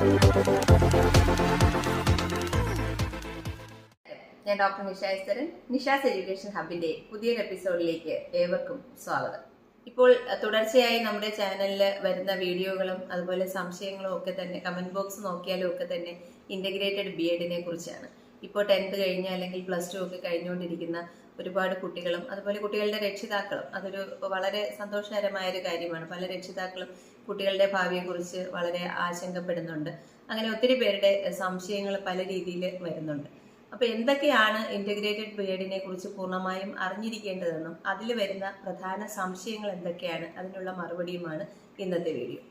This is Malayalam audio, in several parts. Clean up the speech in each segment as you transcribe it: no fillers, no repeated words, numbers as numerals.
ഞാൻ ഡോക്ടർ നിഷ എസ്തരൻ, നിഷാസ് എഡ്യൂക്കേഷൻ ഹബിന്റെ പുതിയൊരു എപ്പിസോഡിലേക്ക് ഏവർക്കും സ്വാഗതം. ഇപ്പോൾ തുടർച്ചയായി നമ്മുടെ ചാനലിൽ വരുന്ന വീഡിയോകളും അതുപോലെ സംശയങ്ങളും ഒക്കെ തന്നെ കമന്റ് ബോക്സ് നോക്കിയാലും ഒക്കെ തന്നെ ഇന്റഗ്രേറ്റഡ് BEdനെ കുറിച്ചാണ്. ഇപ്പോൾ 10th കഴിഞ്ഞ അല്ലെങ്കിൽ +2 ഒക്കെ കഴിഞ്ഞുകൊണ്ടിരിക്കുന്ന ഒരുപാട് കുട്ടികളും അതുപോലെ കുട്ടികളുടെ രക്ഷിതാക്കളും അതൊരു വളരെ സന്തോഷകരമായ ഒരു കാര്യമാണ്. പല രക്ഷിതാക്കളും കുട്ടികളുടെ ഭാവിയെക്കുറിച്ച് വളരെ ആശങ്കപ്പെടുന്നുണ്ട്. അങ്ങനെ ഒത്തിരി പേരുടെ സംശയങ്ങൾ പല രീതിയിൽ വരുന്നുണ്ട്. അപ്പോൾ എന്തൊക്കെയാണ് ഇന്റഗ്രേറ്റഡ് BEdനെ കുറിച്ച് പൂർണ്ണമായും അറിഞ്ഞിരിക്കേണ്ടതെന്നും അതിൽ വരുന്ന പ്രധാന സംശയങ്ങൾ എന്തൊക്കെയാണ്, അതിനുള്ള മറുപടിയുമാണ് ഇന്നത്തെ വീഡിയോ.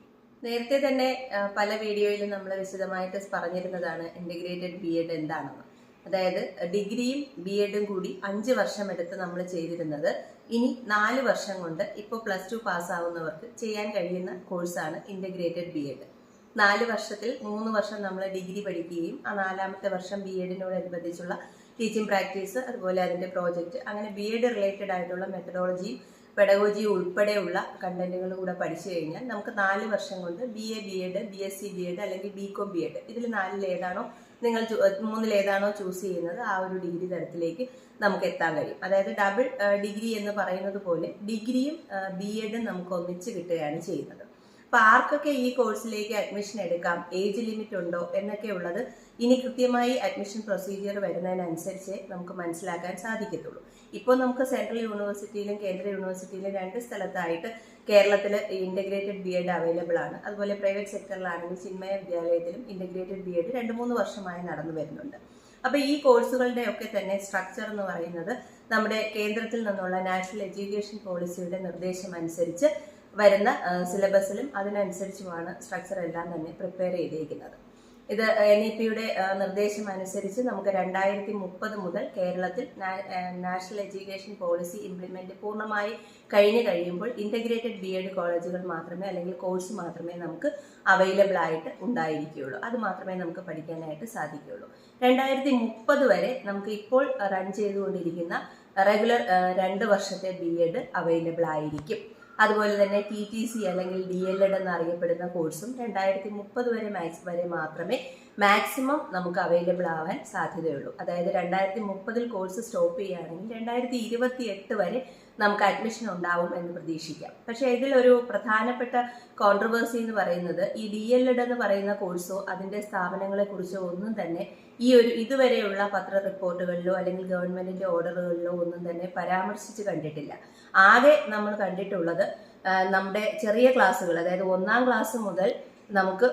നേരത്തെ തന്നെ പല വീഡിയോയിലും നമ്മൾ വിശദമായിട്ട് പറഞ്ഞിരുന്നതാണ് ഇന്റഗ്രേറ്റഡ് BEd എന്താണെന്ന്. അതായത് ഡിഗ്രിയും BEdും കൂടി 5 വർഷം എടുത്ത് നമ്മൾ ചെയ്തിരുന്നത് ഇനി 4 വർഷം കൊണ്ട് ഇപ്പോൾ +2 പാസ്സാവുന്നവർക്ക് ചെയ്യാൻ കഴിയുന്ന കോഴ്സാണ് ഇന്റഗ്രേറ്റഡ് BEd. 4 വർഷത്തിൽ 3 വർഷം നമ്മൾ ഡിഗ്രി പഠിക്കുകയും ആ 4ാമത്തെ വർഷം BEdനോടനുബന്ധിച്ചുള്ള ടീച്ചിങ് പ്രാക്ടീസ് അതുപോലെ അതിന്റെ പ്രോജക്റ്റ് അങ്ങനെ BEd റിലേറ്റഡ് ആയിട്ടുള്ള മെത്തഡോളജിയും പെഡഗോജിയും ഉൾപ്പെടെയുള്ള കണ്ടന്റുകൾ കൂടെ പഠിച്ചു കഴിഞ്ഞാൽ നമുക്ക് 4 വർഷം കൊണ്ട് BA BEd BSc BEd അല്ലെങ്കിൽ BCom BEd ഇതിൽ 4ൽ ഏതാണോ നിങ്ങൾ 3ൽ ഏതാണോ ചൂസ് ചെയ്യുന്നത് ആ ഒരു ഡിഗ്രി തരത്തിലേക്ക് നമുക്ക് എത്താൻ കഴിയും. അതായത് ഡബിൾ ഡിഗ്രി എന്ന് പറയുന്നത് പോലെ ഡിഗ്രിയും BEdും നമുക്ക് ഒന്നിച്ച് കിട്ടുകയാണ് ചെയ്യുന്നത്. അപ്പൊ ആർക്കൊക്കെ ഈ കോഴ്സിലേക്ക് അഡ്മിഷൻ എടുക്കാം, ഏജ് ലിമിറ്റ് ഉണ്ടോ എന്നൊക്കെ ഉള്ളത് ഇനി കൃത്യമായി അഡ്മിഷൻ പ്രൊസീജിയർ വരുന്നതിനനുസരിച്ച് നമുക്ക് മനസ്സിലാക്കാൻ സാധിക്കത്തുള്ളൂ. ഇപ്പോൾ നമുക്ക് സെൻട്രൽ യൂണിവേഴ്സിറ്റിയിലും കേന്ദ്ര യൂണിവേഴ്സിറ്റിയിലും 2 സ്ഥലത്തായിട്ട് കേരളത്തിൽ ഇന്റഗ്രേറ്റഡ് BEd അവൈലബിൾ ആണ്. അതുപോലെ പ്രൈവറ്റ് സെക്ടറിലാണെങ്കിൽ ചിന്മയ വിദ്യാലയത്തിലും ഇന്റഗ്രേറ്റഡ് BEd 2-3 വർഷമായി നടന്നു വരുന്നുണ്ട്. അപ്പൊ ഈ കോഴ്സുകളുടെ ഒക്കെ തന്നെ സ്ട്രക്ചർ എന്ന് പറയുന്നത് നമ്മുടെ കേന്ദ്രത്തിൽ നിന്നുള്ള നാഷണൽ എഡ്യൂക്കേഷൻ പോളിസിയുടെ നിർദ്ദേശം അനുസരിച്ച് വരുന്ന സിലബസിലും അതിനനുസരിച്ചുമാണ് സ്ട്രക്ചർ എല്ലാം തന്നെ പ്രിപ്പയർ ചെയ്തിരിക്കുന്നത്. ഇത് NEPയുടെ നിർദ്ദേശം അനുസരിച്ച് നമുക്ക് 2030 മുതൽ കേരളത്തിൽ നാഷണൽ എഡ്യൂക്കേഷൻ പോളിസി ഇംപ്ലിമെന്റ് പൂർണ്ണമായി കഴിയുമ്പോൾ ഇന്റഗ്രേറ്റഡ് BEd കോളേജുകൾ മാത്രമേ അല്ലെങ്കിൽ കോഴ്സ് മാത്രമേ നമുക്ക് അവൈലബിൾ ആയിട്ട് ഉണ്ടായിരിക്കുകയുള്ളൂ. അത് മാത്രമേ നമുക്ക് പഠിക്കാനായിട്ട് സാധിക്കുകയുള്ളൂ. 2030 വരെ നമുക്ക് ഇപ്പോൾ റൺ ചെയ്തുകൊണ്ടിരിക്കുന്ന റെഗുലർ 2 വർഷത്തെ BEd അവൈലബിൾ ആയിരിക്കും. അതുപോലെ തന്നെ TTC അല്ലെങ്കിൽ DLEd എന്നറിയപ്പെടുന്ന കോഴ്സും 2030 വരെ മാത്രമേ മാക്സിമം നമുക്ക് അവൈലബിൾ ആവാൻ സാധ്യതയുള്ളൂ. അതായത് 2030 കോഴ്സ് സ്റ്റോപ്പ് ചെയ്യുകയാണെങ്കിൽ 2028 വരെ നമുക്ക് അഡ്മിഷൻ ഉണ്ടാവും എന്ന് പ്രതീക്ഷിക്കാം. പക്ഷേ ഇതിലൊരു പ്രധാനപ്പെട്ട കോൺട്രവേഴ്സി എന്ന് പറയുന്നത് ഈ DLEd എന്ന് പറയുന്ന കോഴ്സോ അതിന്റെ സ്ഥാപനങ്ങളെ കുറിച്ചോ ഒന്നും തന്നെ ഇതുവരെയുള്ള പത്ര റിപ്പോർട്ടുകളിലോ അല്ലെങ്കിൽ ഗവൺമെന്റിന്റെ ഓർഡറുകളിലോ ഒന്നും തന്നെ പരാമർശിച്ച് കണ്ടിട്ടില്ല. ആകെ നമ്മൾ കണ്ടിട്ടുള്ളത് നമ്മുടെ ചെറിയ ക്ലാസ്സുകൾ, അതായത് 1ാം ക്ലാസ് മുതൽ നമുക്ക്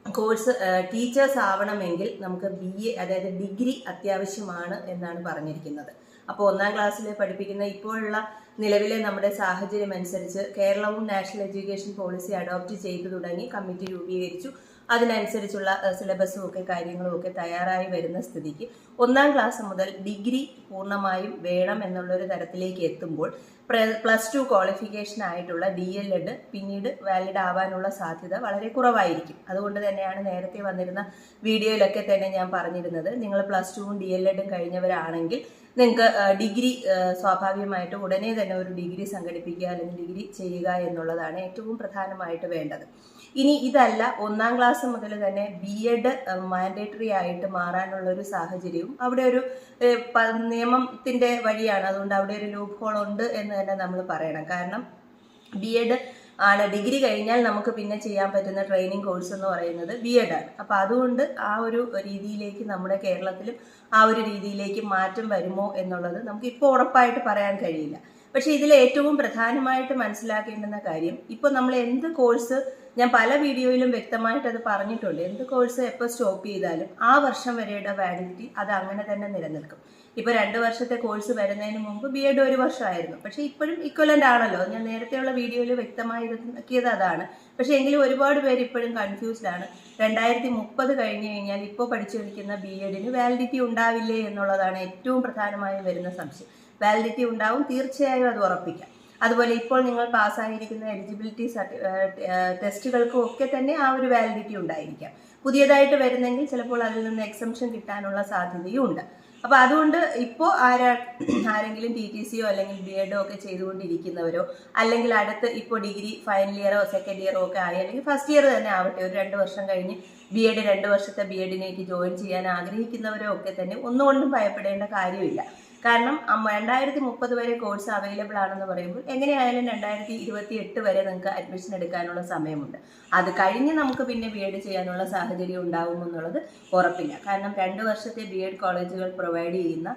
കോഴ്സ് ടീച്ചേഴ്സ് ആവണമെങ്കിൽ നമുക്ക് BA അതായത് ഡിഗ്രി അത്യാവശ്യമാണ് എന്നാണ് പറഞ്ഞിരിക്കുന്നത്. അപ്പോൾ 1ാം ക്ലാസ്സിൽ പഠിപ്പിക്കുന്ന ഇപ്പോഴുള്ള നിലവിലെ നമ്മുടെ സാഹചര്യം അനുസരിച്ച് കേരളവും നാഷണൽ എഡ്യൂക്കേഷൻ പോളിസി അഡോപ്റ്റ് ചെയ്തു തുടങ്ങി, കമ്മിറ്റി രൂപീകരിച്ചു, അതിനനുസരിച്ചുള്ള സിലബസും ഒക്കെ കാര്യങ്ങളും ഒക്കെ തയ്യാറായി വരുന്ന സ്ഥിതിക്ക് 1ാം ക്ലാസ് മുതൽ ഡിഗ്രി പൂർണ്ണമായും വേണം എന്നുള്ളൊരു തരത്തിലേക്ക് എത്തുമ്പോൾ +2 ക്വാളിഫിക്കേഷൻ ആയിട്ടുള്ള DLEd പിന്നീട് വാലിഡ് ആവാനുള്ള സാധ്യത വളരെ കുറവായിരിക്കും. അതുകൊണ്ട് തന്നെയാണ് നേരത്തെ വന്നിരുന്ന വീഡിയോയിലൊക്കെ തന്നെ ഞാൻ പറഞ്ഞിരുന്നത്, നിങ്ങൾ +2ഉം DLEdും കഴിഞ്ഞവരാണെങ്കിൽ നിങ്ങൾക്ക് ഡിഗ്രി സ്വാഭാവികമായിട്ട് ഉടനെ തന്നെ ഒരു ഡിഗ്രി സംഘടിപ്പിക്കുക അല്ലെങ്കിൽ ഡിഗ്രി ചെയ്യുക എന്നുള്ളതാണ് ഏറ്റവും പ്രധാനമായിട്ട് വേണ്ടത്. ഇനി ഇതല്ല, 1ാം ക്ലാസ് മുതൽ തന്നെ BEd മാൻഡേറ്ററി ആയിട്ട് മാറാനുള്ള ഒരു സാഹചര്യവും അവിടെ ഒരു നിയമത്തിന്റെ വഴിയാണ്. അതുകൊണ്ട് അവിടെ ഒരു ലൂപ്പ് ഹോൾ ഉണ്ട് എന്ന് തന്നെ നമ്മൾ പറയണം. കാരണം BEd ആണ് ഡിഗ്രി കഴിഞ്ഞാൽ നമുക്ക് പിന്നെ ചെയ്യാൻ പറ്റുന്ന ട്രെയിനിങ് കോഴ്സ് എന്ന് പറയുന്നത് BEd ആണ്. അപ്പൊ അതുകൊണ്ട് ആ ഒരു രീതിയിലേക്ക് നമ്മുടെ കേരളത്തിലും ആ ഒരു രീതിയിലേക്ക് മാറ്റം വരുമോ എന്നുള്ളത് നമുക്ക് ഇപ്പോൾ ഉറപ്പായിട്ട് പറയാൻ കഴിയില്ല. പക്ഷെ ഇതിൽ ഏറ്റവും പ്രധാനമായിട്ട് മനസ്സിലാക്കേണ്ടുന്ന കാര്യം, ഇപ്പോൾ നമ്മൾ എന്ത് കോഴ്സ്, ഞാൻ പല വീഡിയോയിലും വ്യക്തമായിട്ട് അത് പറഞ്ഞിട്ടുണ്ട്, എന്ത് കോഴ്സ് എപ്പോൾ സ്റ്റോപ്പ് ചെയ്താലും ആ വർഷം വരെയുടെ വാലിഡിറ്റി അത് അങ്ങനെ തന്നെ നിലനിൽക്കും. ഇപ്പോൾ 2 വർഷത്തെ കോഴ്സ് വരുന്നതിന് മുമ്പ് BEd 1 വർഷമായിരുന്നു. പക്ഷെ ഇപ്പോഴും ഇക്വലന്റ് ആണല്ലോ. ഞാൻ നേരത്തെയുള്ള വീഡിയോയിൽ വ്യക്തമാക്കിയത് അതാണ്. പക്ഷെ എങ്കിലും ഒരുപാട് പേര് ഇപ്പോഴും കൺഫ്യൂസ്ഡ് ആണ്. 2030 കഴിഞ്ഞു കഴിഞ്ഞാൽ ഇപ്പോൾ പഠിച്ചുകൊണ്ടിരിക്കുന്ന BEdന് വാലിഡിറ്റി ഉണ്ടാവില്ലേ എന്നുള്ളതാണ് ഏറ്റവും പ്രധാനമായും വരുന്ന സംശയം. വാലിഡിറ്റി ഉണ്ടാവും, തീർച്ചയായും അത് ഉറപ്പിക്കാം. അതുപോലെ ഇപ്പോൾ നിങ്ങൾ പാസ്സായിരിക്കുന്ന എലിജിബിലിറ്റി ടെസ്റ്റുകൾക്കും ഒക്കെ തന്നെ ആ ഒരു വാലിഡിറ്റി ഉണ്ടായിരിക്കാം. പുതിയതായിട്ട് വരുന്നെങ്കിൽ ചിലപ്പോൾ അതിൽ നിന്ന് എക്സംഷൻ കിട്ടാനുള്ള സാധ്യതയും ഉണ്ട്. അപ്പോൾ അതുകൊണ്ട് ഇപ്പോൾ ആരെങ്കിലും TTCയോ അല്ലെങ്കിൽ BEdോ ഒക്കെ ചെയ്തുകൊണ്ടിരിക്കുന്നവരോ അല്ലെങ്കിൽ അടുത്ത് ഇപ്പോൾ ഡിഗ്രി ഫൈനൽ ഇയറോ സെക്കൻഡ് ഇയറോ ഒക്കെ ആയി അല്ലെങ്കിൽ ഫസ്റ്റ് ഇയർ തന്നെ ആവട്ടെ, ഒരു 2 വർഷം കഴിഞ്ഞ് BEd 2 വർഷത്തെ BEഡിലേക്ക് ജോയിൻ ചെയ്യാൻ ആഗ്രഹിക്കുന്നവരോ ഒക്കെ തന്നെ ഒന്നുകൊണ്ടും ഭയപ്പെടേണ്ട കാര്യമില്ല. കാരണം 2030 വരെ കോഴ്സ് അവൈലബിൾ ആണെന്ന് പറയുമ്പോൾ എങ്ങനെയായാലും 2028 വരെ നിങ്ങൾക്ക് അഡ്മിഷൻ എടുക്കാനുള്ള സമയമുണ്ട്. അത് കഴിഞ്ഞ് നമുക്ക് പിന്നെ BEd ചെയ്യാനുള്ള സാഹചര്യം ഉണ്ടാകുമെന്നുള്ളത് ഉറപ്പില്ല. കാരണം 2 വർഷത്തെ BEd കോളേജുകൾ പ്രൊവൈഡ് ചെയ്യുന്ന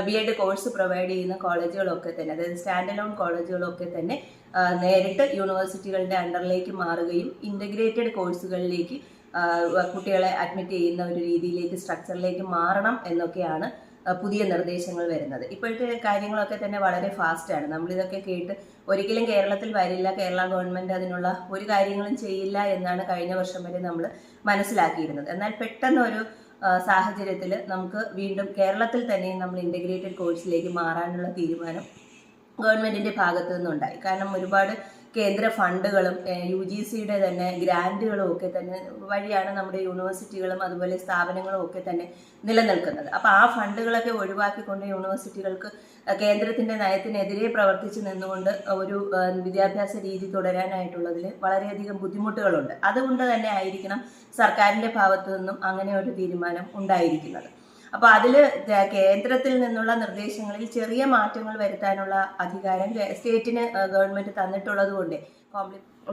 BEd കോഴ്സ് പ്രൊവൈഡ് ചെയ്യുന്ന കോളേജുകളൊക്കെ തന്നെ, അതായത് സ്റ്റാൻഡ് അലോൺ കോളേജുകളൊക്കെ തന്നെ നേരിട്ട് യൂണിവേഴ്സിറ്റികളുടെ അണ്ടറിലേക്ക് മാറുകയും ഇൻ്റഗ്രേറ്റഡ് കോഴ്സുകളിലേക്ക് കുട്ടികളെ അഡ്മിറ്റ് ചെയ്യുന്ന ഒരു രീതിയിലേക്ക് സ്ട്രക്ചറിലേക്ക് മാറണം എന്നൊക്കെയാണ് പുതിയ നിർദ്ദേശങ്ങൾ വരുന്നത്. ഇപ്പോഴത്തെ കാര്യങ്ങളൊക്കെ തന്നെ വളരെ ഫാസ്റ്റാണ്. നമ്മളിതൊക്കെ കേട്ട് ഒരിക്കലും കേരളത്തിൽ വരില്ല, കേരള ഗവൺമെൻറ് അതിനുള്ള ഒരു കാര്യങ്ങളും ചെയ്യില്ല എന്നാണ് കഴിഞ്ഞ വർഷം വരെ നമ്മൾ മനസ്സിലാക്കിയിരുന്നത്. എന്നാൽ പെട്ടെന്ന് ഒരു സാഹചര്യത്തിൽ നമുക്ക് വീണ്ടും കേരളത്തിൽ തന്നെ നമ്മൾ ഇൻ്റഗ്രേറ്റഡ് കോഴ്സിലേക്ക് മാറാനുള്ള തീരുമാനം ഗവൺമെൻറ്റിൻ്റെ ഭാഗത്തു നിന്നുണ്ടായി. കാരണം ഒരുപാട് കേന്ദ്ര ഫണ്ടുകളും UGCയുടെ തന്നെ ഗ്രാൻറ്റുകളും ഒക്കെ തന്നെ വഴിയാണ് നമ്മുടെ യൂണിവേഴ്സിറ്റികളും അതുപോലെ സ്ഥാപനങ്ങളും ഒക്കെ തന്നെ നിലനിൽക്കുന്നത്. അപ്പോൾ ആ ഫണ്ടുകളൊക്കെ ഒഴിവാക്കിക്കൊണ്ട് യൂണിവേഴ്സിറ്റികൾക്ക് കേന്ദ്രത്തിൻ്റെ നയത്തിനെതിരെ പ്രവർത്തിച്ച് നിന്നുകൊണ്ട് ഒരു വിദ്യാഭ്യാസ രീതി തുടരാനായിട്ടുള്ളതിൽ വളരെയധികം ബുദ്ധിമുട്ടുകളുണ്ട്. അതുകൊണ്ട് തന്നെ ആയിരിക്കണം സർക്കാരിൻ്റെ ഭാഗത്തു നിന്നും അങ്ങനെ ഒരു തീരുമാനം ഉണ്ടായിരിക്കുന്നത്. അപ്പോൾ അതിൽ കേന്ദ്രത്തിൽ നിന്നുള്ള നിർദ്ദേശങ്ങളിൽ ചെറിയ മാറ്റങ്ങൾ വരുത്താനുള്ള അധികാരം സ്റ്റേറ്റിന് ഗവൺമെൻറ് തന്നിട്ടുള്ളത് കൊണ്ട്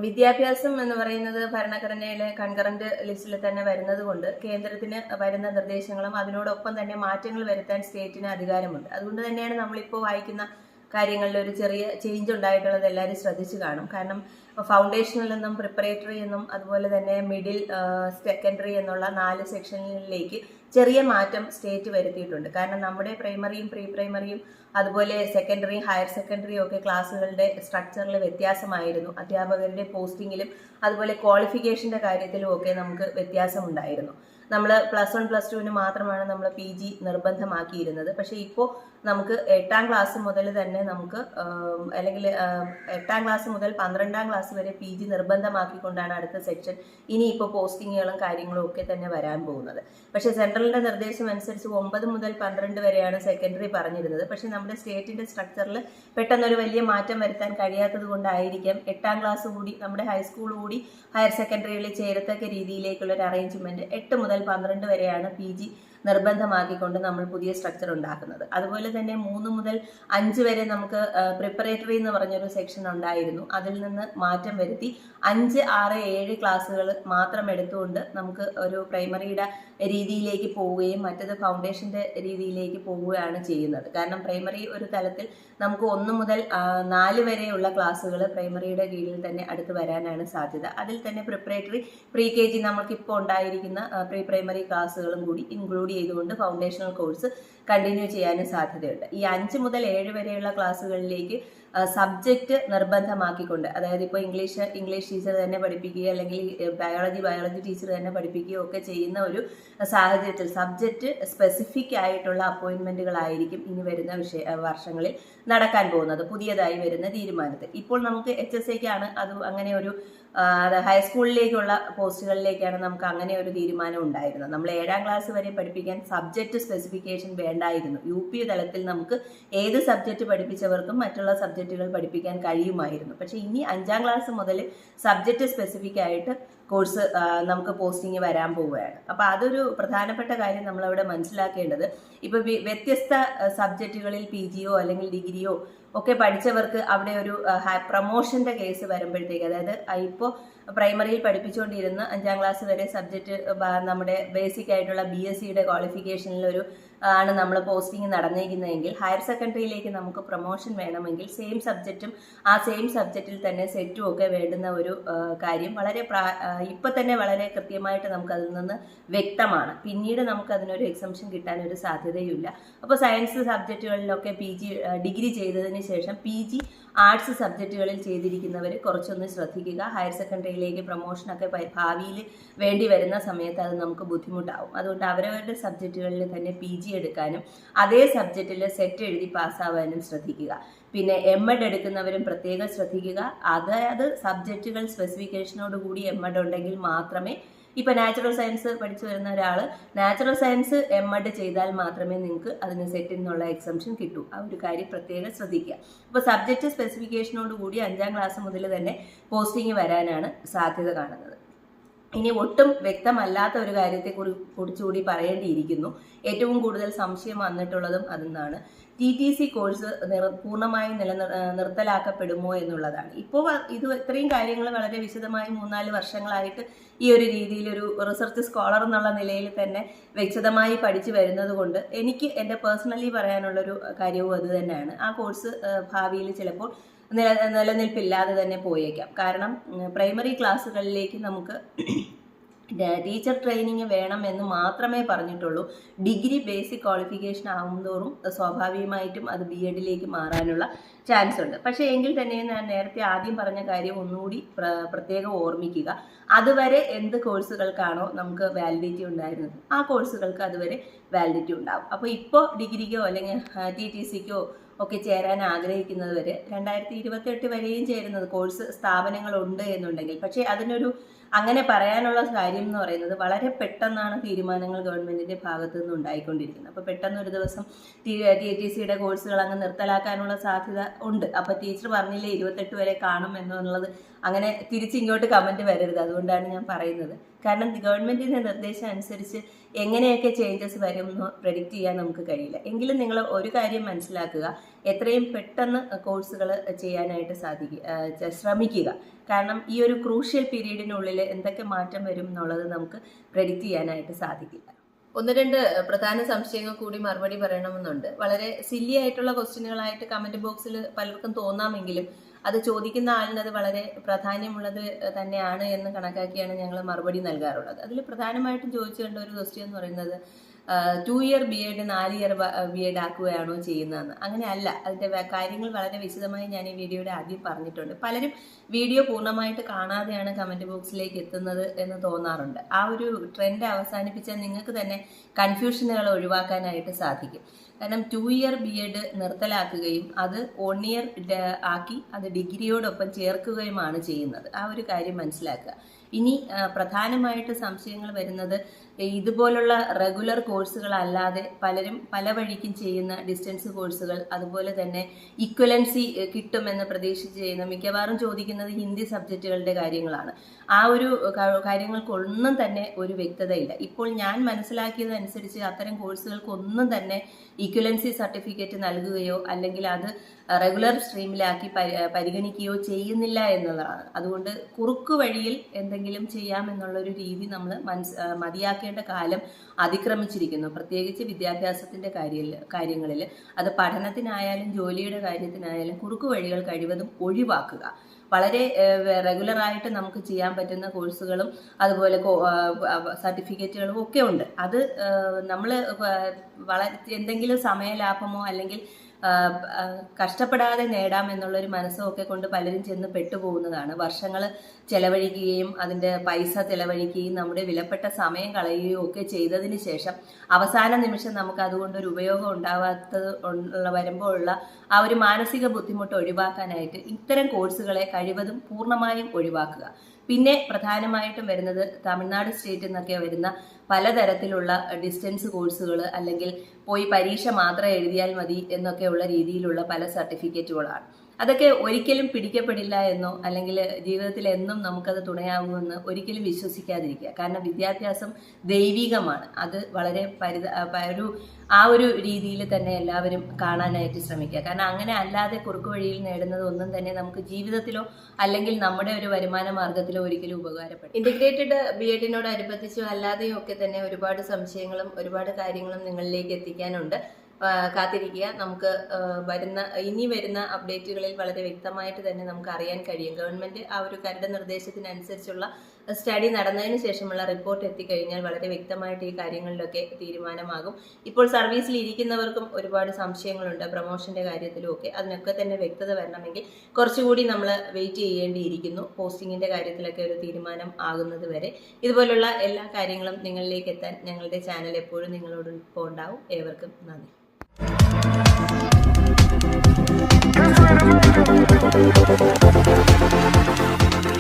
വിദ്യാഭ്യാസം എന്ന് പറയുന്നത് ഭരണഘടനയിലെ കൺകറന്റ് ലിസ്റ്റിൽ തന്നെ വരുന്നത് കൊണ്ട് കേന്ദ്രത്തിന് വരുന്ന നിർദ്ദേശങ്ങളും അതിനോടൊപ്പം തന്നെ മാറ്റങ്ങൾ വരുത്താൻ സ്റ്റേറ്റിന് അധികാരമുണ്ട്. അതുകൊണ്ട് തന്നെയാണ് നമ്മളിപ്പോൾ വായിക്കുന്ന കാര്യങ്ങളിൽ ഒരു ചെറിയ ചേഞ്ച് ഉണ്ടായിട്ടുള്ളത് എല്ലാവരും ശ്രദ്ധിച്ചു കാണും. കാരണം ഫൗണ്ടേഷനിൽ നിന്നും പ്രിപ്പറേറ്ററി എന്നും അതുപോലെ തന്നെ മിഡിൽ സെക്കൻഡറി എന്നുള്ള 4 സെക്ഷനിലേക്ക് ചെറിയ മാറ്റം സ്റ്റേറ്റ് വരുത്തിയിട്ടുണ്ട്. കാരണം നമ്മുടെ പ്രൈമറിയും പ്രീ പ്രൈമറിയും അതുപോലെ സെക്കൻഡറിയും ഹയർ സെക്കൻഡറിയും ഒക്കെ ക്ലാസ്സുകളുടെ സ്ട്രക്ചറിൽ വ്യത്യാസമായിരുന്നു. അധ്യാപകരുടെ പോസ്റ്റിങ്ങിലും അതുപോലെ ക്വാളിഫിക്കേഷൻ്റെ കാര്യത്തിലും ഒക്കെ നമുക്ക് വ്യത്യാസമുണ്ടായിരുന്നു. നമ്മൾ +1 +2 മാത്രമാണ് നമ്മൾ PG നിർബന്ധമാക്കിയിരുന്നത്. പക്ഷേ ഇപ്പോൾ നമുക്ക് 8ാം ക്ലാസ് മുതൽ തന്നെ നമുക്ക് അല്ലെങ്കിൽ 8ാം ക്ലാസ് മുതൽ 12ാം ക്ലാസ് വരെ PG നിർബന്ധമാക്കിക്കൊണ്ടാണ് അടുത്ത സെക്ഷൻ ഇനിയിപ്പോൾ പോസ്റ്റിങ്ങുകളും കാര്യങ്ങളും ഒക്കെ തന്നെ വരാൻ പോകുന്നത്. പക്ഷേ സെൻട്രലിൻ്റെ നിർദ്ദേശം അനുസരിച്ച് 9 മുതൽ 12 വരെയാണ് സെക്കൻഡറി പറഞ്ഞിരുന്നത്. പക്ഷേ നമ്മുടെ സ്റ്റേറ്റിൻ്റെ സ്ട്രക്ചറിൽ പെട്ടെന്നൊരു വലിയ മാറ്റം വരുത്താൻ കഴിയാത്തത് കൊണ്ടായിരിക്കാം 8ാം ക്ലാസ് കൂടി നമ്മുടെ ഹൈസ്കൂൾ കൂടി ഹയർ സെക്കൻഡറിയിൽ ചേരത്തക്ക രീതിയിലേക്കുള്ളൊരു അറേഞ്ച്മെൻറ്റ് 8 മുതൽ 12 വരെയാണ് PG നിർബന്ധമാക്കിക്കൊണ്ട് നമ്മൾ പുതിയ സ്ട്രക്ചർ ഉണ്ടാക്കുന്നത്. അതുപോലെ തന്നെ 3 മുതൽ 5 വരെ നമുക്ക് പ്രിപ്പറേറ്ററി എന്ന് പറഞ്ഞൊരു സെക്ഷൻ ഉണ്ടായിരുന്നു. അതിൽ നിന്ന് മാറ്റം വരുത്തി 5, 6, 7 ക്ലാസ്സുകൾ മാത്രം എടുത്തുകൊണ്ട് നമുക്ക് ഒരു പ്രൈമറിയുടെ രീതിയിലേക്ക് പോവുകയും മറ്റത് ഫൗണ്ടേഷൻ്റെ രീതിയിലേക്ക് പോവുകയാണ് ചെയ്യുന്നത്. കാരണം പ്രൈമറി ഒരു തലത്തിൽ നമുക്ക് 1 മുതൽ 4 വരെയുള്ള ക്ലാസ്സുകൾ പ്രൈമറിയുടെ കീഴിൽ തന്നെ അടുത്ത് വരാനാണ് സാധ്യത. അതിൽ തന്നെ പ്രിപ്പറേറ്ററി പ്രീ KG നമുക്കിപ്പോൾ ഉണ്ടായിരിക്കുന്ന പ്രീ പ്രൈമറി ക്ലാസ്സുകളും കൂടി ഇൻക്ലൂഡ് ചെയ്തുകൊണ്ട് ഫൗണ്ടേഷണൽ കോഴ്സ് കണ്ടിന്യൂ ചെയ്യാനും സാധ്യതയുണ്ട്. ഈ 5 മുതൽ 7 വരെയുള്ള ക്ലാസ്സുകളിലേക്ക് സബ്ജക്റ്റ് നിർബന്ധമാക്കിക്കൊണ്ട്, അതായത് ഇപ്പോൾ ഇംഗ്ലീഷ് ടീച്ചർ തന്നെ പഠിപ്പിക്കുകയോ അല്ലെങ്കിൽ ബയോളജി ടീച്ചർ തന്നെ പഠിപ്പിക്കുകയോ ഒക്കെ ചെയ്യുന്ന ഒരു സാഹചര്യത്തിൽ സബ്ജക്റ്റ് സ്പെസിഫിക് ആയിട്ടുള്ള അപ്പോയിൻമെൻറ്റുകളായിരിക്കും ഇനി വരുന്ന വർഷങ്ങളിൽ നടക്കാൻ പോകുന്നത് പുതിയതായി വരുന്ന തീരുമാനത്തിൽ. ഇപ്പോൾ നമുക്ക് HSAക്കാണ് അത് അങ്ങനെ ഒരു ഹൈസ്കൂളിലേക്കുള്ള പോസ്റ്റുകളിലേക്കാണ് നമുക്ക് അങ്ങനെ ഒരു തീരുമാനം ഉണ്ടായിരുന്നത്. നമ്മൾ 7ാം ക്ലാസ് വരെ പഠിപ്പിക്കാൻ സബ്ജക്റ്റ് സ്പെസിഫിക്കേഷൻ വേണ്ടായിരുന്നു. UP തലത്തിൽ നമുക്ക് ഏത് സബ്ജക്റ്റ് പഠിപ്പിച്ചവർക്കും മറ്റുള്ള സബ്ജക്റ്റുകൾ പഠിപ്പിക്കാൻ കഴിയുമായിരുന്നു. പക്ഷേ ഇനി 5ാം ക്ലാസ് മുതൽ സബ്ജക്റ്റ് സ്പെസിഫിക് ആയിട്ട് കോഴ്സ് നമുക്ക് പോസ്റ്റിംഗ് വരാൻ പോവുകയാണ്. അപ്പോൾ അതൊരു പ്രധാനപ്പെട്ട കാര്യം നമ്മളവിടെ മനസ്സിലാക്കേണ്ടത്. ഇപ്പോൾ വ്യത്യസ്ത സബ്ജക്റ്റുകളിൽ PGയോ അല്ലെങ്കിൽ ഡിഗ്രിയോ ഒക്കെ പഠിച്ചവർക്ക് അവിടെ ഒരു പ്രൊമോഷൻ്റെ കേസ് വരുമ്പോഴത്തേക്ക്, അതായത് ഇപ്പോൾ പ്രൈമറിയിൽ പഠിപ്പിച്ചുകൊണ്ടിരുന്ന 5ാം ക്ലാസ് വരെ സബ്ജക്റ്റ് നമ്മുടെ ബേസിക് ആയിട്ടുള്ള BScയുടെ ക്വാളിഫിക്കേഷനിലൊരു ആണ് നമ്മൾ പോസ്റ്റിംഗ് നടന്നിരിക്കുന്നതെങ്കിൽ ഹയർ സെക്കൻഡറിയിലേക്ക് നമുക്ക് പ്രൊമോഷൻ വേണമെങ്കിൽ സെയിം സബ്ജക്റ്റും ആ സെയിം സബ്ജക്റ്റിൽ തന്നെ സെറ്റും ഒക്കെ വേണ്ടുന്ന ഒരു കാര്യം വളരെ ഇപ്പം തന്നെ വളരെ കൃത്യമായിട്ട് നമുക്കതിൽ നിന്ന് വ്യക്തമാണ്. പിന്നീട് നമുക്കതിനൊരു എക്സംഷൻ കിട്ടാനൊരു സാധ്യതയുമില്ല. അപ്പോൾ സയൻസ് സബ്ജക്റ്റുകളിലൊക്കെ ഡിഗ്രി ചെയ്തതിന് ശേഷം PG ആർട്സ് സബ്ജക്റ്റുകളിൽ ചെയ്തിരിക്കുന്നവർ കുറച്ചൊന്ന് ശ്രദ്ധിക്കുക. ഹയർ സെക്കൻഡറിയിലേക്ക് പ്രൊമോഷനൊക്കെ ഭാവിയിൽ വേണ്ടി വരുന്ന സമയത്ത് അത് നമുക്ക് ബുദ്ധിമുട്ടാവും. അതുകൊണ്ട് അവരവരുടെ സബ്ജക്റ്റുകളിൽ തന്നെ PG എടുക്കാനും അതേ സബ്ജക്റ്റിൽ സെറ്റ് എഴുതി പാസ്സാവാനും ശ്രദ്ധിക്കുക. പിന്നെ MEd എടുക്കുന്നവരും പ്രത്യേകം ശ്രദ്ധിക്കുക. അതായത് സബ്ജക്റ്റുകൾ സ്പെസിഫിക്കേഷനോട് കൂടി MEd ഉണ്ടെങ്കിൽ മാത്രമേ ഇപ്പോൾ നാച്ചുറൽ സയൻസ് പഠിച്ചു വരുന്ന ഒരാൾ നാച്ചുറൽ സയൻസ് MEd ചെയ്താൽ മാത്രമേ നിങ്ങൾക്ക് അതിന് സെറ്റിൽ നിന്നുള്ള എക്സംഷൻ കിട്ടൂ. ആ ഒരു കാര്യം പ്രത്യേകം ശ്രദ്ധിക്കുക. അപ്പോൾ സബ്ജക്റ്റ് സ്പെസിഫിക്കേഷനോട് കൂടി 5ാം ക്ലാസ് മുതൽ തന്നെ പോസ്റ്റിംഗ് വരാനാണ് സാധ്യത കാണുന്നത്. ഇനി ഒട്ടും വ്യക്തമല്ലാത്ത ഒരു കാര്യത്തെക്കുറിച്ചുകൂടി പറയേണ്ടിയിരിക്കുന്നു. ഏറ്റവും കൂടുതൽ സംശയം വന്നിട്ടുള്ളതും അതെന്നാണ് TTC കോഴ്സ് പൂർണ്ണമായും നിർത്തലാക്കപ്പെടുമോ എന്നുള്ളതാണ്. ഇപ്പോൾ ഇത്രയും കാര്യങ്ങൾ വളരെ വിശദമായി 3-4 വർഷങ്ങളായിട്ട് ഈ ഒരു രീതിയിൽ ഒരു റിസർച്ച് സ്കോളർ എന്നുള്ള നിലയിൽ തന്നെ വ്യക്തമായി പഠിച്ചു വരുന്നത് കൊണ്ട് എനിക്ക് എൻ്റെ പേഴ്സണലി പറയാനുള്ളൊരു കാര്യവും അത് തന്നെയാണ്. ആ കോഴ്സ് ഭാവിയിൽ ചിലപ്പോൾ നിലനിൽപ്പില്ലാതെ തന്നെ പോയേക്കാം. കാരണം പ്രൈമറി ക്ലാസ്സുകളിലേക്ക് നമുക്ക് ടീച്ചർ ട്രെയിനിങ് വേണം എന്ന് മാത്രമേ പറഞ്ഞിട്ടുള്ളൂ. ഡിഗ്രി ബേസിക് ക്വാളിഫിക്കേഷൻ ആകുന്തോറും സ്വാഭാവികമായിട്ടും അത് BEdലേക്ക് മാറാനുള്ള ചാൻസ് ഉണ്ട്. പക്ഷേ എങ്കിൽ തന്നെ ഞാൻ നേരത്തെ ആദ്യം പറഞ്ഞ കാര്യം ഒന്നുകൂടി പ്രത്യേകം ഓർമ്മിക്കുക. അതുവരെ എന്ത് കോഴ്സുകൾക്കാണോ നമുക്ക് വാലിഡിറ്റി ഉണ്ടായിരുന്നത് ആ കോഴ്സുകൾക്ക് അതുവരെ വാലിഡിറ്റി ഉണ്ടാവും. അപ്പോൾ ഇപ്പോൾ ഡിഗ്രിക്കോ അല്ലെങ്കിൽ TTCക്കോ ഒക്കെ ചേരാൻ ആഗ്രഹിക്കുന്നത് വരെ 2028 വരെയും ചേരുന്നത് കോഴ്സ് സ്ഥാപനങ്ങളുണ്ട് എന്നുണ്ടെങ്കിൽ, പക്ഷേ അതിനൊരു അങ്ങനെ പറയാനുള്ള കാര്യം എന്ന് പറയുന്നത് വളരെ പെട്ടെന്നാണ് തീരുമാനങ്ങൾ ഗവൺമെന്റിന്റെ ഭാഗത്തു നിന്ന് ഉണ്ടായിക്കൊണ്ടിരിക്കുന്നത്. അപ്പോൾ പെട്ടെന്ന് ഒരു ദിവസം TTCയുടെ കോഴ്സുകൾ അങ്ങ് നിർത്തലാക്കാനുള്ള സാധ്യത ഉണ്ട്. അപ്പോൾ ടീച്ചർ പറഞ്ഞില്ലേ 28 വരെ കാണും എന്നുള്ളത്, അങ്ങനെ തിരിച്ചിങ്ങോട്ട് കമന്റ് വരരുത്. അതുകൊണ്ടാണ് ഞാൻ പറയുന്നത്. കാരണം ഗവൺമെന്റിന്റെ നിർദ്ദേശം അനുസരിച്ച് എങ്ങനെയൊക്കെ ചേഞ്ചസ് വരും എന്ന് പ്രെഡിക്റ്റ് ചെയ്യാൻ നമുക്ക് കഴിയില്ല. എങ്കിലും നിങ്ങൾ ഒരു കാര്യം മനസ്സിലാക്കുക, എത്രയും പെട്ടെന്ന് കോഴ്സുകൾ ചെയ്യാനായിട്ട് ശ്രമിക്കുക. കാരണം ഈ ഒരു ക്രൂഷ്യൽ പീരീഡിനുള്ളിൽ എന്തൊക്കെ മാറ്റം വരും എന്നുള്ളത് നമുക്ക് പ്രെഡിക്റ്റ് ചെയ്യാനായിട്ട് സാധിക്കില്ല. 1-2 പ്രധാന സംശയങ്ങൾ കൂടി മറുപടി പറയണമെന്നുണ്ട്. വളരെ സില്ലി ആയിട്ടുള്ള ക്വസ്റ്റ്യനുകളായിട്ട് കമന്റ് ബോക്സിൽ പലർക്കും തോന്നാമെങ്കിലും അത് ചോദിക്കുന്ന ആളിന് അത് വളരെ പ്രാധാന്യമുള്ളത് തന്നെയാണ് എന്ന് കണക്കാക്കിയാണ് ഞങ്ങൾ മറുപടി നൽകാറുള്ളത്. അതിൽ പ്രധാനമായിട്ടും ചോദിച്ചു കണ്ട ഒരു ക്വസ്റ്റ്യൻ എന്ന് പറയുന്നത് 2 ഇയർ BEd 4 ഇയർ BEd ആക്കുകയാണോ ചെയ്യുന്നതെന്ന്. അങ്ങനെയല്ല. അതിൻ്റെ കാര്യങ്ങൾ വളരെ വിശദമായി ഞാൻ ഈ വീഡിയോയുടെ ആദ്യം പറഞ്ഞിട്ടുണ്ട്. പലരും വീഡിയോ പൂർണ്ണമായിട്ട് കാണാതെയാണ് കമൻറ്റ് ബോക്സിലേക്ക് എത്തുന്നത് എന്ന് തോന്നാറുണ്ട്. ആ ഒരു ട്രെൻഡ് അവസാനിപ്പിച്ചാൽ നിങ്ങൾക്ക് തന്നെ കൺഫ്യൂഷനുകൾ ഒഴിവാക്കാനായിട്ട് സാധിക്കും. കാരണം 2 ഇയർ BEd നിർത്തലാക്കുകയും അത് 1 ഇയർ ആക്കി അത് ഡിഗ്രിയോടൊപ്പം ചേർക്കുകയുമാണ് ചെയ്യുന്നത്. ആ ഒരു കാര്യം മനസ്സിലാക്കുക. ഇനി പ്രധാനമായിട്ട് സംശയങ്ങൾ വരുന്നത് ഇതുപോലുള്ള റെഗുലർ കോഴ്സുകളല്ലാതെ പലരും പല വഴിക്കും ചെയ്യുന്ന ഡിസ്റ്റൻസ് കോഴ്സുകൾ, അതുപോലെ തന്നെ ഇക്വലൻസി കിട്ടുമെന്ന് പ്രതീക്ഷിച്ച് ചെയ്യുന്ന മിക്കവാറും ചോദിക്കുന്നത് ഹിന്ദി സബ്ജക്റ്റുകളുടെ കാര്യങ്ങളാണ്. ആ ഒരു കാര്യങ്ങൾക്കൊന്നും തന്നെ ഒരു വ്യക്തതയില്ല. ഇപ്പോൾ ഞാൻ മനസ്സിലാക്കിയതനുസരിച്ച് അത്തരം കോഴ്സുകൾക്കൊന്നും തന്നെ ഇക്വലൻസി സർട്ടിഫിക്കറ്റ് നൽകുകയോ അല്ലെങ്കിൽ അത് റെഗുലർ സ്ട്രീമിലാക്കി പരിഗണിക്കുകയോ ചെയ്യുന്നില്ല എന്നുള്ളതാണ്. അതുകൊണ്ട് കുറുക്കു വഴിയിൽ എന്തെങ്കിലും ചെയ്യാമെന്നുള്ളൊരു രീതി നമ്മൾ മതിയാക്കേണ്ട കാലം അതിക്രമിച്ചിരിക്കുന്നു. പ്രത്യേകിച്ച് വിദ്യാഭ്യാസത്തിൻ്റെ കാര്യങ്ങളിൽ അത് പഠനത്തിനായാലും ജോലിയുടെ കാര്യത്തിനായാലും കുറുക്കു വഴികൾ കഴിവതും ഒഴിവാക്കുക. വളരെ റെഗുലറായിട്ട് നമുക്ക് ചെയ്യാൻ പറ്റുന്ന കോഴ്സുകളും അതുപോലെ സർട്ടിഫിക്കറ്റുകളും ഒക്കെ ഉണ്ട്. അത് നമ്മൾ എന്തെങ്കിലും സമയലാഭമോ അല്ലെങ്കിൽ കഷ്ടപ്പെടാതെ നേടാമെന്നുള്ളൊരു മനസ്സൊക്കെ കൊണ്ട് പലരും ചെന്ന് പെട്ടുപോകുന്നതാണ്. വർഷങ്ങൾ ചെലവഴിക്കുകയും അതിൻ്റെ പൈസ ചെലവഴിക്കുകയും നമ്മുടെ വിലപ്പെട്ട സമയം കളയുകയും ഒക്കെ ചെയ്തതിന് ശേഷം അവസാന നിമിഷം നമുക്ക് അതുകൊണ്ടൊരു ഉപയോഗം ഉണ്ടാവാത്തത് വരുമ്പോഴുള്ള ആ ഒരു മാനസിക ബുദ്ധിമുട്ട് ഒഴിവാക്കാനായിട്ട് ഇത്തരം കോഴ്സുകളെ കഴിവതും പൂർണ്ണമായും ഒഴിവാക്കുക. പിന്നെ പ്രധാനമായിട്ടും വരുന്നത് തമിഴ്നാട് സ്റ്റേറ്റിൽ നിന്നൊക്കെ വരുന്ന പലതരത്തിലുള്ള ഡിസ്റ്റൻസ് കോഴ്സുകൾ, അല്ലെങ്കിൽ പോയി പരീക്ഷ മാത്രം എഴുതിയാൽ മതി എന്നൊക്കെയുള്ള രീതിയിലുള്ള പല സർട്ടിഫിക്കറ്റുകളാണ്. അതൊക്കെ ഒരിക്കലും പിടിക്കപ്പെടില്ല എന്നോ അല്ലെങ്കിൽ ജീവിതത്തിൽ എന്നും നമുക്കത് തുണയാകുമെന്ന് ഒരിക്കലും വിശ്വസിക്കാതിരിക്കുക. കാരണം വിദ്യാഭ്യാസം ദൈവികമാണ്. അത് വളരെ ആ ഒരു രീതിയിൽ തന്നെ എല്ലാവരും കാണാനായിട്ട് ശ്രമിക്കുക. കാരണം അങ്ങനെ അല്ലാതെ കുറുക്കു വഴിയിൽ നേടുന്നത് ഒന്നും തന്നെ നമുക്ക് ജീവിതത്തിലോ അല്ലെങ്കിൽ നമ്മുടെ ഒരു വരുമാന മാർഗത്തിലോ ഒരിക്കലും ഉപകാരപ്പെടും. ഇന്റഗ്രേറ്റഡ് BEdനോടനുബന്ധിച്ചോ അല്ലാതെയോ ഒക്കെ തന്നെ ഒരുപാട് സംശയങ്ങളും ഒരുപാട് കാര്യങ്ങളും നിങ്ങളിലേക്ക് എത്തിക്കാനുണ്ട്. കാത്തിരിക്കുക. നമുക്ക് ഇനി വരുന്ന അപ്ഡേറ്റുകളിൽ വളരെ വ്യക്തമായിട്ട് തന്നെ നമുക്ക് അറിയാൻ കഴിയും. ഗവൺമെന്റ് ആ ഒരു കരട് നിർദ്ദേശത്തിനനുസരിച്ചുള്ള സ്റ്റഡി നടന്നതിന് ശേഷമുള്ള റിപ്പോർട്ട് എത്തിക്കഴിഞ്ഞാൽ വളരെ വ്യക്തമായിട്ട് ഈ കാര്യങ്ങളിലൊക്കെ തീരുമാനമാകും. ഇപ്പോൾ സർവീസിൽ ഇരിക്കുന്നവർക്കും ഒരുപാട് സംശയങ്ങളുണ്ട് പ്രൊമോഷന്റെ കാര്യത്തിലും ഒക്കെ. അതിനൊക്കെ തന്നെ വ്യക്തത വരണമെങ്കിൽ കുറച്ചുകൂടി നമ്മൾ വെയിറ്റ് ചെയ്യേണ്ടിയിരിക്കുന്നു. പോസ്റ്റിങ്ങിന്റെ കാര്യത്തിലൊക്കെ ഒരു തീരുമാനം ആകുന്നത് വരെ ഇതുപോലുള്ള എല്ലാ കാര്യങ്ങളും നിങ്ങളിലേക്ക് എത്താൻ ഞങ്ങളുടെ ചാനൽ എപ്പോഴും നിങ്ങളോടൊപ്പം ഉണ്ടാവും. ഏവർക്കും നന്ദി. Thank you.